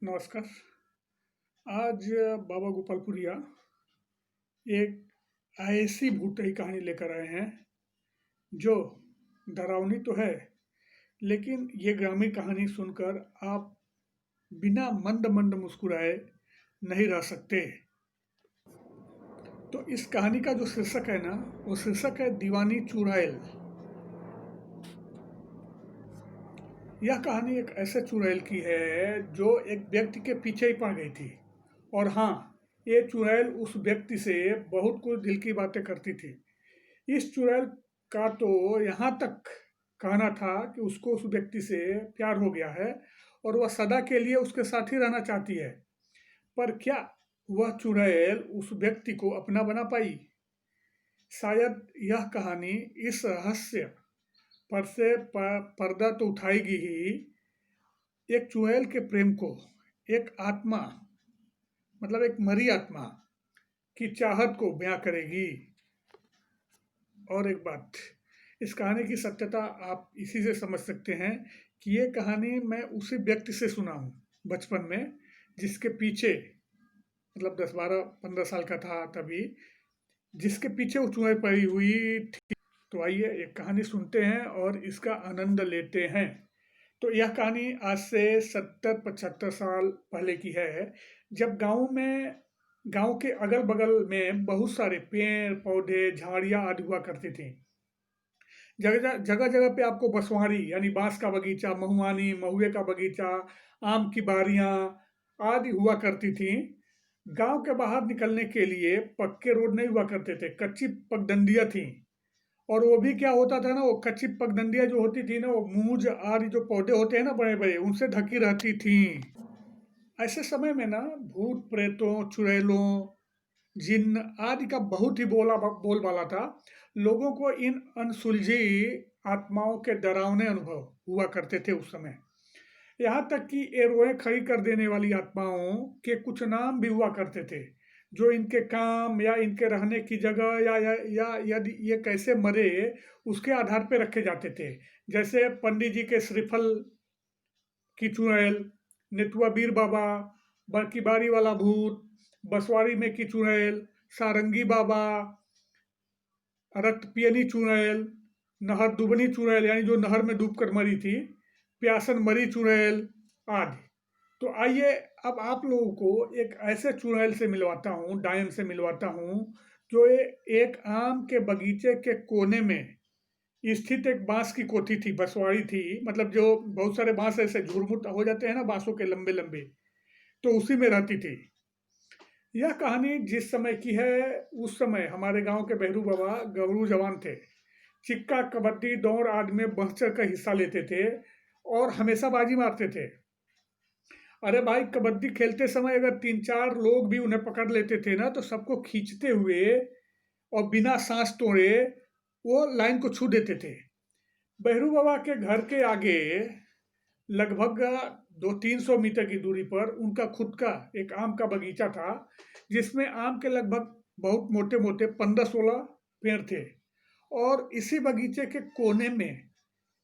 नमस्कार। आज बाबा गोपालपुरिया एक ऐसी भूतई कहानी लेकर आए हैं जो डरावनी तो है, लेकिन ये ग्रामीण कहानी सुनकर आप बिना मंद मंद मुस्कुराए नहीं रह सकते। तो इस कहानी का जो शीर्षक है ना, वो शीर्षक है दीवानी चुड़ैल। यह कहानी एक ऐसे चुड़ैल की है जो एक व्यक्ति के पीछे ही पड़ गई थी। और हाँ, ये चुड़ैल उस व्यक्ति से बहुत कुछ दिल की बातें करती थी। इस चुड़ैल का तो यहाँ तक कहना था कि उसको उस व्यक्ति से प्यार हो गया है और वह सदा के लिए उसके साथ ही रहना चाहती है। पर क्या वह चुड़ैल उस व्यक्ति को अपना बना पाई? शायद यह कहानी इस रहस्य पर से पर्दा तो उठाएगी ही, एक चुड़ैल के प्रेम को, एक आत्मा मतलब एक मरी आत्मा की चाहत को बयां करेगी। और एक बात, इस कहानी की सत्यता आप इसी से समझ सकते हैं कि ये कहानी मैं उसी व्यक्ति से सुना हूँ बचपन में, जिसके पीछे मतलब 10, 12, 15 साल का था तभी, जिसके पीछे वो चुड़ैल पड़ी हुई थी। तो आइए एक कहानी सुनते हैं और इसका आनंद लेते हैं। तो यह कहानी आज से 70-75 साल पहले की है, जब गांव के अगल बगल में बहुत सारे पेड़ पौधे झाड़ियाँ आदि हुआ करती थी। जगह जगह जगह पे आपको बसवाड़ी यानी बांस का बगीचा, महुआनी, महुए का बगीचा, आम की बारियां आदि हुआ करती थी। गांव के बाहर निकलने के लिए पक्के रोड नहीं हुआ करते थे, कच्ची पगडंडियां थी। और वो भी क्या होता था ना, वो कच्ची पगडंडियां जो होती थी ना, वो मूंज आदि जो पौधे होते हैं ना बड़े बड़े, उनसे ढकी रहती थी। ऐसे समय में ना भूत प्रेतों, चुड़ैलों, जिन्न आदि का बहुत ही बोलबाला था। लोगों को इन अनसुलझी आत्माओं के डरावने अनुभव हुआ करते थे उस समय। यहाँ तक कि ये रोएं खड़ी कर देने वाली आत्माओं के कुछ नाम भी हुआ करते थे, जो इनके काम या इनके रहने की जगह या यदि ये कैसे मरे उसके आधार पर रखे जाते थे। जैसे पंडित जी के श्रीफल की चुड़ैल, नेतुआ बीर बाबा, बड़की बारी वाला भूत, बसवाड़ी में की चुड़ैल, सारंगी बाबा, रक्त पियनी चुड़ैल, नहर डूबनी चुड़ैल यानी जो नहर में डूब कर मरी थी, प्यासन मरी चुड़ैल आदि। तो आइए अब आप लोगों को एक ऐसे चुड़ैल से मिलवाता हूँ, डायन से मिलवाता हूँ, जो एक आम के बगीचे के कोने में स्थित एक बांस की कोठी थी, बसवाड़ी थी। मतलब जो बहुत सारे बांस ऐसे झुरमुट हो जाते हैं ना बांसों के लंबे लंबे, तो उसी में रहती थी। यह कहानी जिस समय की है, उस समय हमारे गांव के बहरू बाबा गबरू जवान थे। चिक्का, कबड्डी, दौड़ आदि में बढ़ चढ़ कर हिस्सा लेते थे और हमेशा बाजी मारते थे। अरे भाई, कबड्डी खेलते समय अगर 3-4 लोग भी उन्हें पकड़ लेते थे ना, तो सबको खींचते हुए और बिना सांस तोड़े वो लाइन को छू देते थे। बहरू बाबा के घर के आगे लगभग 200-300 मीटर की दूरी पर उनका खुद का एक आम का बगीचा था, जिसमें आम के लगभग बहुत मोटे मोटे 15-16 पेड़ थे। और इसी बगीचे के कोने में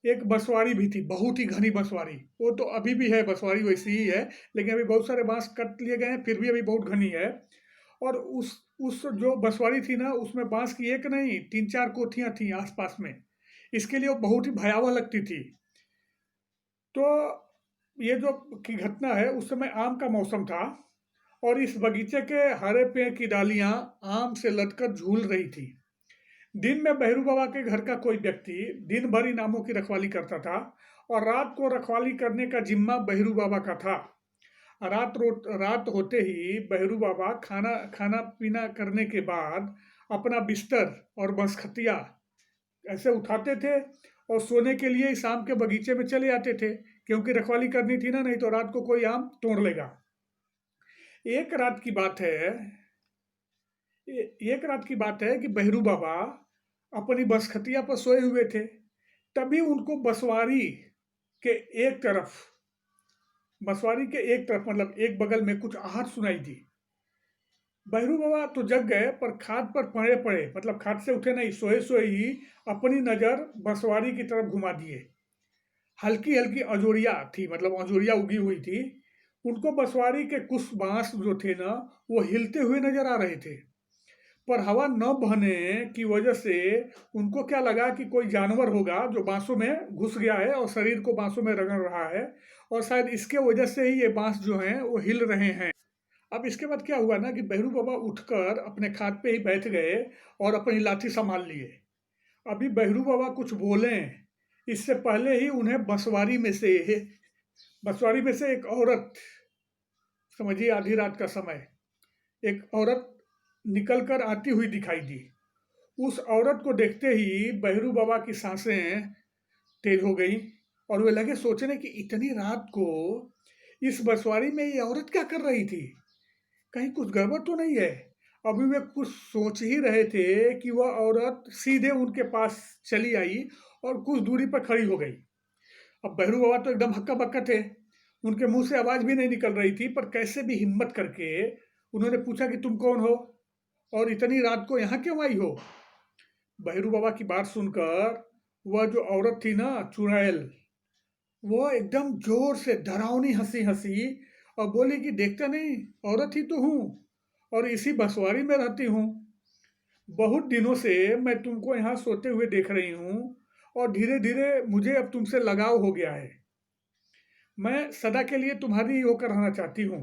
एक बसवाड़ी भी थी, बहुत ही घनी बसवाड़ी। वो तो अभी भी है, बसवाड़ी वैसी ही है, लेकिन अभी बहुत सारे बांस कट लिए गए हैं, फिर भी अभी बहुत घनी है। और उस जो बसवाड़ी थी ना, उसमें बांस की एक नहीं 3-4 कोठियां थी आसपास में। इसके लिए वो बहुत ही भयावह लगती थी। तो ये जो की घटना है, उस समय आम का मौसम था और इस बगीचे के हरे पेड़ की डालियां आम से लटकर झूल रही थी। दिन में बहरू बाबा के घर का कोई व्यक्ति दिन भर इन आमों की रखवाली करता था और रात को रखवाली करने का जिम्मा बहरू बाबा का था। रात होते ही बहरू बाबा खाना खाना पीना करने के बाद अपना बिस्तर और बसखतिया ऐसे उठाते थे और सोने के लिए इस आम के बगीचे में चले आते थे, क्योंकि रखवाली करनी थी ना, नहीं तो रात को कोई आम तोड़ लेगा। एक रात की बात है एक रात की बात है कि बहरू बाबा अपनी बसखतिया पर सोए हुए थे। तभी उनको के एक तरफ बसवाड़ी के एक तरफ मतलब एक बगल में कुछ आहट सुनाई दी। बहरू बाबा तो जग गए, पर खाट पर पड़े पड़े मतलब खाट से उठे नहीं, सोए सोए ही अपनी नज़र बसवाड़ी की तरफ घुमा दिए। हल्की हल्की अजोरिया थी, मतलब अजोरिया उगी हुई थी। उनको बंसवारी के कुछ बांस जो थे ना वो हिलते हुए नजर आ रहे थे, पर हवा न बहने की वजह से उनको क्या लगा कि कोई जानवर होगा जो बांसों में घुस गया है और शरीर को बांसों में रगड़ रहा है, और शायद इसके वजह से ही ये बांस जो हैं वो हिल रहे हैं। अब इसके बाद क्या हुआ ना कि भैरू बाबा उठकर अपने खाट पे ही बैठ गए और अपनी लाठी संभाल लिए। अभी भैरू बाबा कुछ बोले इससे पहले ही उन्हें बंसवारी में से एक औरत, समझिए आधी रात का समय, एक औरत निकल कर आती हुई दिखाई दी। उस औरत को देखते ही भैरू बाबा की सांसें तेज हो गई और वे लगे सोचने कि इतनी रात को इस बंसवारी में ये औरत क्या कर रही थी, कहीं कुछ गड़बड़ तो नहीं है। अभी वे कुछ सोच ही रहे थे कि वह औरत सीधे उनके पास चली आई और कुछ दूरी पर खड़ी हो गई। अब भैरू बाबा तो एकदम हक्का बक्का थे, उनके मुंह से आवाज भी नहीं निकल रही थी, पर कैसे भी हिम्मत करके उन्होंने पूछा कि तुम कौन हो और इतनी रात को यहाँ क्यों आई हो। भैरू बाबा की बात सुनकर वह जो औरत थी ना चुड़ैल, वो एकदम जोर से डरावनी हंसी हंसी और बोली कि देखता नहीं औरत ही तो हूँ और इसी बंसवारी में रहती हूँ। बहुत दिनों से मैं तुमको यहाँ सोते हुए देख रही हूँ और धीरे धीरे मुझे अब तुमसे लगाव हो गया है। मैं सदा के लिए तुम्हारी होकर रहना चाहती हूँ।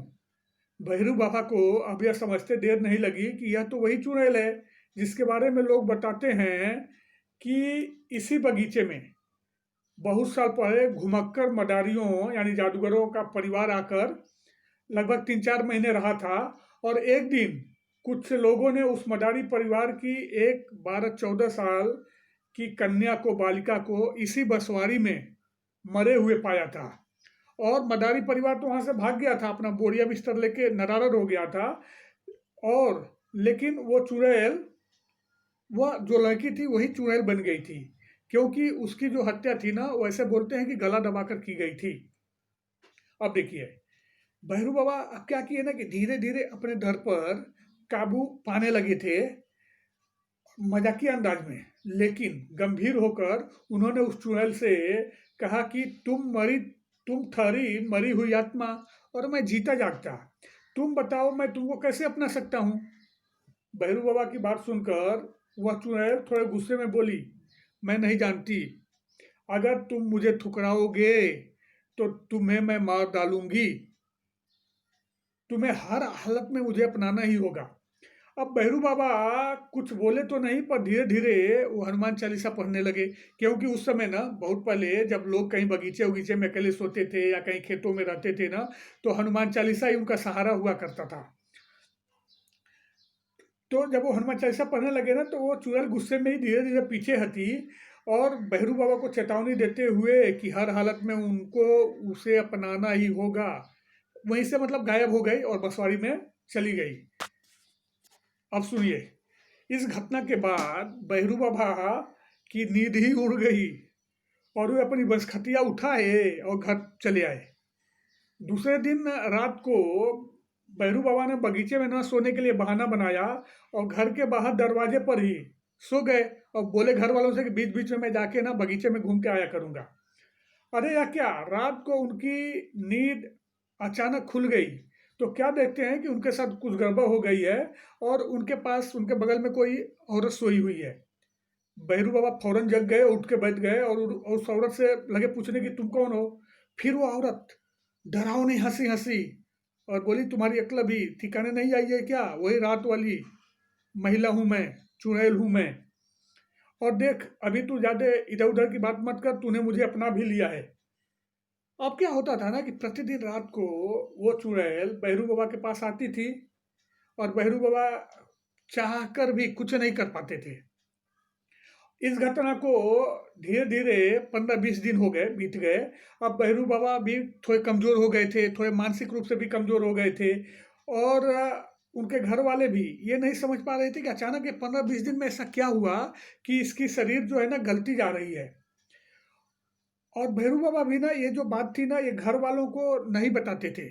भैरू बाबा को अब यह समझते देर नहीं लगी कि यह तो वही चुड़ैल है जिसके बारे में लोग बताते हैं कि इसी बगीचे में बहुत साल पहले घुमक्कर मदारियों यानी जादूगरों का परिवार आकर लगभग 3-4 महीने रहा था, और एक दिन कुछ लोगों ने उस मदारी परिवार की एक 12-14 साल की कन्या को, बालिका को इसी बंसवारी में मरे हुए पाया था। और मदारी परिवार तो वहां से भाग गया था, अपना बोरिया बिस्तर लेके नरारद हो गया था। और लेकिन वो चुड़ैल, वह जो लड़की थी वही चुड़ैल बन गई थी, क्योंकि उसकी जो हत्या थी ना वैसे बोलते हैं कि गला दबाकर की गई थी। अब देखिए भैरू बाबा अब क्या किए ना कि धीरे धीरे अपने डर पर काबू पाने लगे थे, मजाकिया अंदाज में, लेकिन गंभीर होकर उन्होंने उस चुड़ैल से कहा कि तुम ठहरी मरी हुई आत्मा और मैं जीता जागता, तुम बताओ मैं तुमको कैसे अपना सकता हूँ। भैरू बाबा की बात सुनकर वह चुड़ैल थोड़े गुस्से में बोली, मैं नहीं जानती, अगर तुम मुझे ठुकराओगे तो तुम्हें मैं मार डालूंगी, तुम्हें हर हालत में मुझे अपनाना ही होगा। अब भैरू बाबा कुछ बोले तो नहीं, पर धीरे धीरे वो हनुमान चालीसा पढ़ने लगे, क्योंकि उस समय ना बहुत पहले जब लोग कहीं बगीचे उगीचे में अकेले सोते थे या कहीं खेतों में रहते थे ना, तो हनुमान चालीसा ही उनका सहारा हुआ करता था। तो जब वो हनुमान चालीसा पढ़ने लगे ना तो वो चुड़ैल गुस्से में ही धीरे धीरे पीछे हटी और भैरू बाबा को चेतावनी देते हुए कि हर हालत में उनको उसे अपनाना ही होगा, वहीं से मतलब गायब हो गई और बंसवारी में चली गई। अब सुनिए, इस घटना के बाद भैरू बाबा की नींद ही उड़ गई और वे अपनी बंसखटिया उठाए और घर चले आए। दूसरे दिन रात को भैरू बाबा ने बगीचे में न सोने के लिए बहाना बनाया और घर के बाहर दरवाजे पर ही सो गए और बोले घर वालों से कि बीच बीच में मैं जाके ना बगीचे में घूम के आया करूंगा। अरे या क्या, रात को उनकी नींद अचानक खुल गई तो क्या देखते हैं कि उनके साथ कुछ गड़बड़ हो गई है और उनके पास उनके बगल में कोई औरत सोई हुई है। भैरू बाबा फौरन जग गए, उठ के बैठ गए और उस औरत से लगे पूछने कि तुम कौन हो। फिर वो औरत डरावनी हंसी हंसी और बोली, तुम्हारी अक्ल अभी ठिकाने नहीं आई है क्या, वही रात वाली महिला हूं मैं, चुड़ैल हूं मैं, और देख अभी तू ज्यादा इधर उधर की बात मत कर, तूने मुझे अपना भी लिया है। अब क्या होता था ना कि प्रतिदिन रात को वो चुड़ैल भैरू बाबा के पास आती थी और भैरू बाबा चाह कर भी कुछ नहीं कर पाते थे। इस घटना को धीरे धीरे 15-20 दिन हो गए, बीत गए। अब भैरू बाबा भी थोड़े कमजोर हो गए थे, थोड़े मानसिक रूप से भी कमजोर हो गए थे, और उनके घर वाले भी ये नहीं समझ पा रहे थे कि अचानक ये 15-20 दिन में ऐसा क्या हुआ कि इसकी शरीर जो है ना गलती जा रही है। और भैरू बाबा भी ना ये जो बात थी ना ये घर वालों को नहीं बताते थे।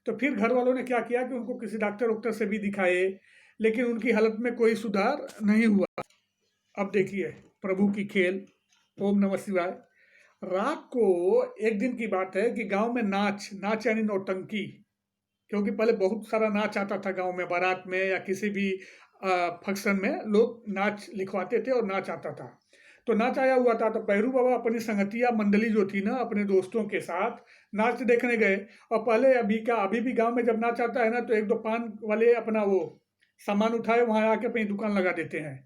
तो फिर घर वालों ने क्या किया कि उनको किसी डॉक्टर वॉक्टर से भी दिखाए, लेकिन उनकी हालत में कोई सुधार नहीं हुआ। अब देखिए प्रभु की खेल। ओम नमः शिवाय। रात को एक दिन की बात है कि गांव में नाच नाच यानी नौटंकी क्योंकि पहले बहुत सारा नाच आता था गांव में, बारात में या किसी भी फंक्शन में लोग नाच लिखवाते थे और नाच आता था। तो नाच आया हुआ था, तो भैरू बाबा अपनी संगतिया मंडली जो थी ना, अपने दोस्तों के साथ नाच देखने गए। और पहले अभी भी गांव में जब नाच आता है ना, तो एक दो पान वाले अपना वो सामान उठाए वहां आके अपनी दुकान लगा देते हैं।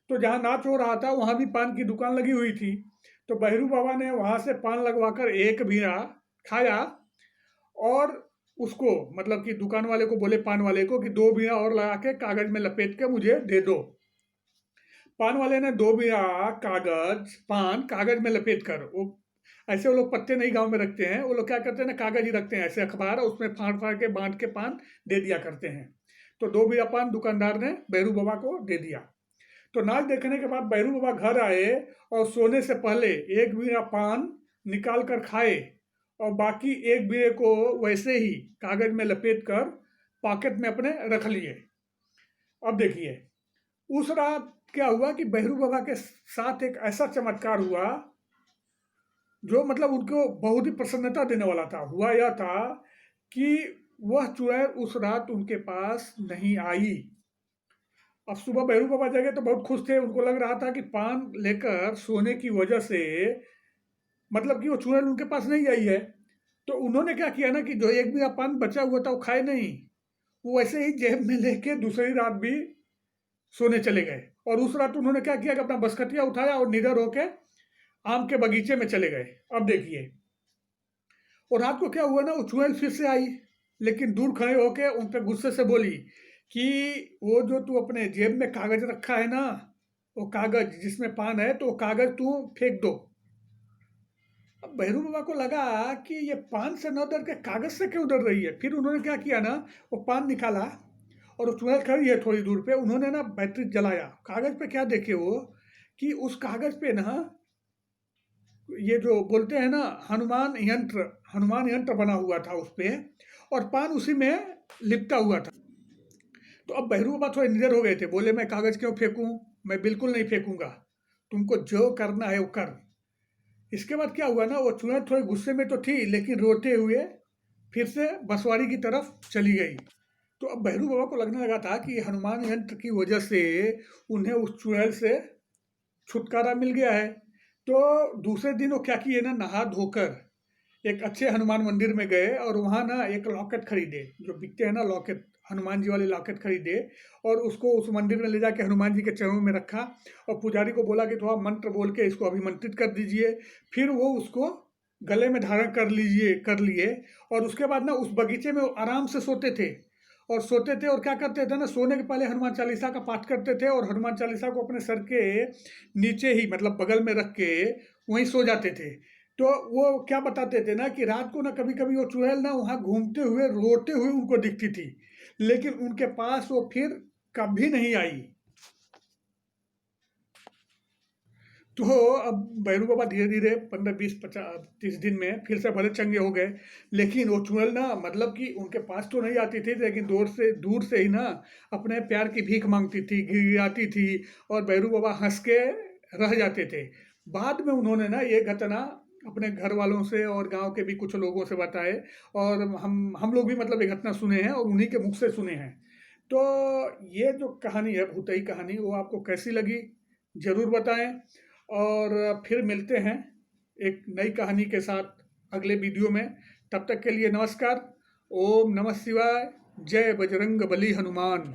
तो जहाँ नाच हो रहा था वहां भी पान की दुकान लगी हुई थी। तो भैरू बाबा ने वहां से पान लगवाकर एक बीड़ा खाया, और उसको मतलब कि दुकान वाले को बोले, पान वाले को, कि दो बीड़ा और लगा के कागज में लपेट के मुझे दे दो। पान वाले ने दो बीड़ा पान कागज में लपेट कर, वो ऐसे वो लोग पत्ते नहीं गांव में रखते हैं, वो लोग क्या करते हैं ना, कागज ही रखते हैं ऐसे अखबार, उसमें फाड़ फाड़ के बांध के पान दे दिया करते हैं। तो दो बीड़ा पान दुकानदार ने भैरू बाबा को दे दिया। तो नाच देखने के बाद भैरू बाबा घर आए और सोने से पहले एक बीड़ा पान निकाल कर खाए, और बाकी एक बीड़े को वैसे ही कागज में लपेट कर पॉकेट में अपने रख लिए। अब देखिए, उस रात क्या हुआ कि भैरू बाबा के साथ एक ऐसा चमत्कार हुआ जो मतलब उनको बहुत ही प्रसन्नता देने वाला था। हुआ यह था कि वह चुड़ैल उस रात उनके पास नहीं आई। अब सुबह भैरू बाबा जगे तो बहुत खुश थे, उनको लग रहा था कि पान लेकर सोने की वजह से मतलब कि वो चुड़ैल उनके पास नहीं आई है। तो उन्होंने क्या किया ना, कि जो एक भी पान बचा हुआ था वो खाए नहीं, वो वैसे ही जेब में लेके दूसरी रात भी सोने चले गए। और उस रात उन्होंने क्या किया कि अपना बसकटिया उठाया और निडर होके आम के बगीचे में चले गए। अब देखिए, और रात को क्या हुआ ना, वो चुड़ैल फिर से आई, लेकिन दूर खड़े होके उन पर गुस्से से बोली कि वो जो तू अपने जेब में कागज रखा है ना, वो कागज जिसमें पान है, तो वो कागज तू फेंक दो। अब भैरू बाबा को लगा कि ये पान से न डर के कागज से क्यों डर रही है। फिर उन्होंने क्या किया ना, वो पान निकाला और वो चुड़ैल खड़ी है थोड़ी दूर पे, उन्होंने ना बैटरी जलाया। कागज पे क्या देखे वो, कि उस कागज पे ना ये जो बोलते हैं ना, हनुमान यंत्र बना हुआ था उस पे, और पान उसी में लिपटा हुआ था। तो अब भैरू बाबा थोड़े निडर हो गए थे, बोले मैं कागज क्यों फेंकूं, मैं बिल्कुल नहीं फेंकूंगा, तुमको जो करना है वो कर। इसके बाद क्या हुआ ना, वो चुड़ैल थोड़े गुस्से में तो थी, लेकिन रोते हुए फिर से बसवाड़ी की तरफ चली गई। तो अब भैरू बाबा को लगने लगा था कि हनुमान यंत्र की वजह से उन्हें उस चुड़ैल से छुटकारा मिल गया है। तो दूसरे दिन वो क्या किए ना, नहा धोकर एक अच्छे हनुमान मंदिर में गए और वहाँ ना एक लॉकेट खरीदे, जो बिकते हैं ना लॉकेट, हनुमान जी वाले लॉकेट खरीदे, और उसको उस मंदिर में ले जाके हनुमान जी के चरणों में रखा, और पुजारी को बोला कि थोड़ा मंत्र बोल के इसको अभिमंत्रित कर दीजिए। फिर वो उसको गले में धारण कर लिए, और उसके बाद ना उस बगीचे में वो आराम से सोते थे। और क्या करते थे ना, सोने के पहले हनुमान चालीसा का पाठ करते थे, और हनुमान चालीसा को अपने सर के नीचे ही मतलब बगल में रख के वहीं सो जाते थे। तो वो क्या बताते थे ना, कि रात को ना कभी कभी वो चुड़ैल ना वहाँ घूमते हुए रोते हुए उनको दिखती थी, लेकिन उनके पास वो फिर कभी नहीं आई। तो अब भैरू बाबा धीरे धीरे 15 20 50 30 दिन में फिर से भले चंगे हो गए, लेकिन वो चुड़ैल ना मतलब कि उनके पास तो नहीं आती थी, लेकिन दूर से ही ना अपने प्यार की भीख मांगती थी, गिड़गिड़ाती थी, और भैरू बाबा हंस के रह जाते थे। बाद में उन्होंने ना ये घटना अपने घर वालों से और गांव के भी कुछ लोगों से बताए, और हम लोग भी मतलब ये घटना सुने हैं और उन्हीं के मुख से सुने हैं। तो ये जो कहानी है, भूतई कहानी, वो आपको कैसी लगी ज़रूर बताएं, और फिर मिलते हैं एक नई कहानी के साथ अगले वीडियो में। तब तक के लिए नमस्कार। ओम नमः शिवाय। जय बजरंग बली हनुमान।